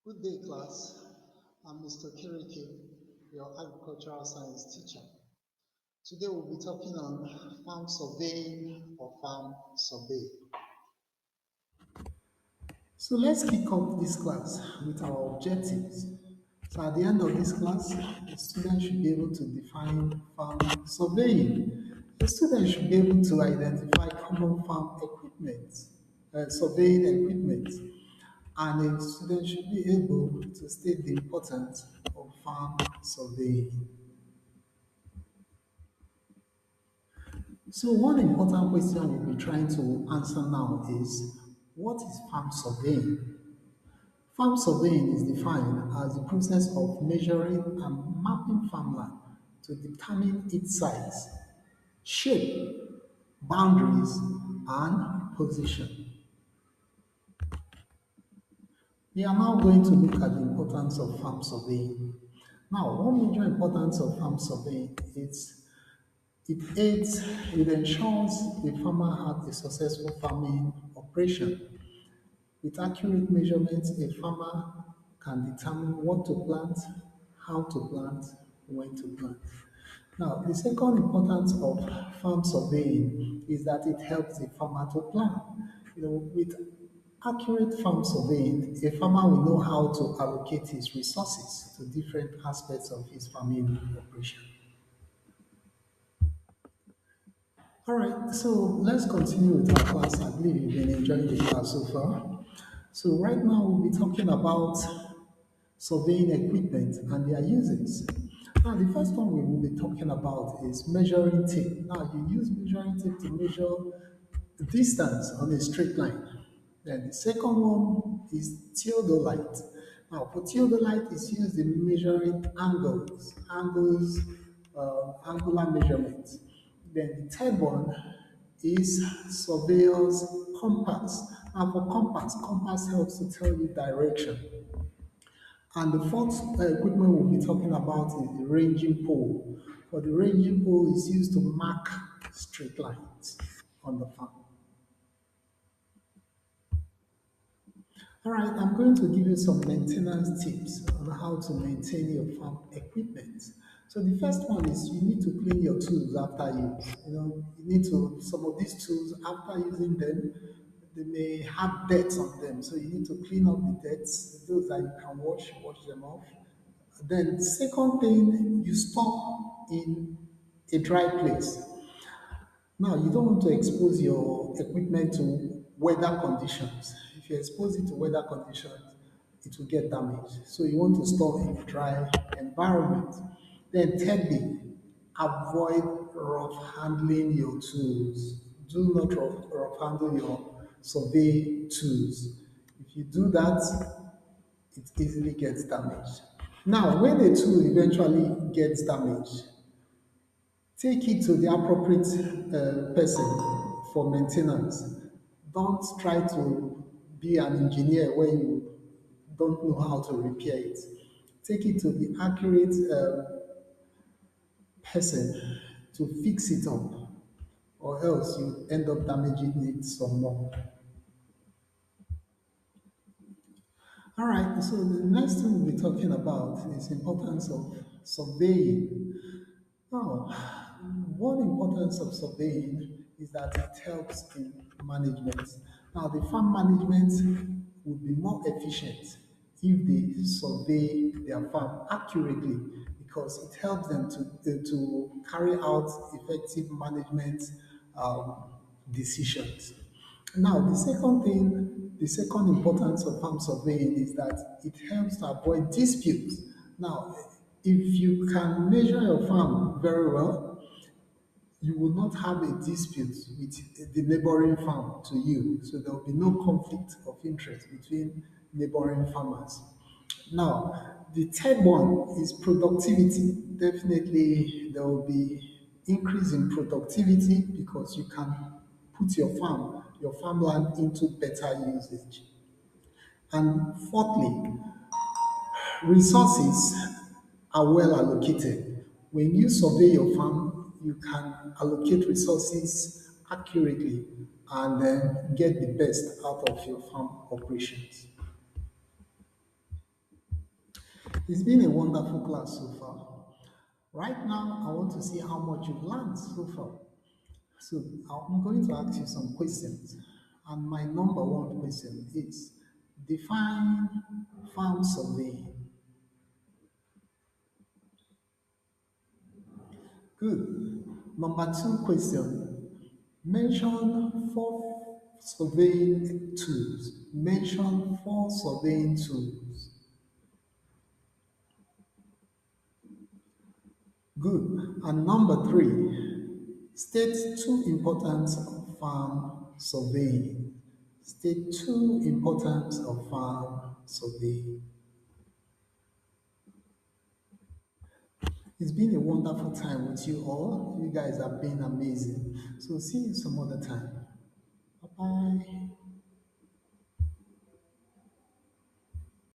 Good day, class. I'm Mr. Kiriki, your agricultural science teacher. Today we'll be talking on farm surveying or farm survey. So let's kick off this class with our objectives. So at the end of this class, the student should be able to define farm surveying. The student should be able to identify common farm equipment, surveying equipment, and a student should be able to state the importance of farm surveying. So one important question we'll be trying to answer now is, what is farm surveying? Farm surveying is defined as the process of measuring and mapping farmland to determine its size, shape, boundaries, and position. We are now going to look at the importance of farm surveying. Now, one major importance of farm surveying is it ensures the farmer has a successful farming operation. With accurate measurements, a farmer can determine what to plant, how to plant, when to plant. Now, the second importance of farm surveying is that it helps the farmer to plan. With accurate farm surveying, a farmer will know how to allocate his resources to different aspects of his farming operation. All right, so let's continue with our class. I believe you've been enjoying the class so far. So right now we'll be talking about surveying equipment and their uses. Now the first one we will be talking about is measuring tape. Now you use measuring tape to measure the distance on a straight line. Then the second one is theodolite. Now for theodolite is used in measuring angular measurements. Then the third one is surveyor's compass. Now for compass helps to tell you direction. And the fourth equipment we'll be talking about is the ranging pole. For the ranging pole is used to mark straight lines on the farm. All right, I'm going to give you some maintenance tips on how to maintain your farm equipment. So the first one is you need to clean your tools after use. You need to some of these tools after using them, they may have dirt on them. So you need to clean up the dirt, those that you can wash them off. Then second thing, you store in a dry place. Now, you don't want to expose your equipment to weather conditions. If you expose it to weather conditions, it will get damaged. So you want to store in a dry environment. Then thirdly, avoid rough handling your tools. Do not rough handle your survey tools. If you do that, it easily gets damaged. Now, when the tool eventually gets damaged, take it to the appropriate person for maintenance. Don't try to be an engineer where you don't know how to repair it. Take it to the accurate person to fix it up, or else you end up damaging it some more. All right, so the next thing we'll be talking about is importance of surveying. Now, one importance of surveying is that it helps in management. Now, the farm management would be more efficient if they survey their farm accurately because it helps them to carry out effective management um, decisions. Now, the second importance of farm surveying is that it helps to avoid disputes. Now, if you can measure your farm very well, you will not have a dispute with the neighboring farm to you. So there will be no conflict of interest between neighboring farmers. Now, the third one is productivity. Definitely, there will be increase in productivity because you can put your farmland into better usage. And fourthly, resources are well allocated. When you survey your farm, you can allocate resources accurately and then get the best out of your farm operations. It's been a wonderful class so far. Right now, I want to see how much you've learned so far. So I'm going to ask you some questions. And my number one question is define farm surveying. Good. Number two question. Mention four surveying tools. Mention four surveying tools. Good. And number three, state two importance of farm surveying. State two importance of farm surveying. It's been a wonderful time with you all. You guys have been amazing. So see you some other time. Bye bye.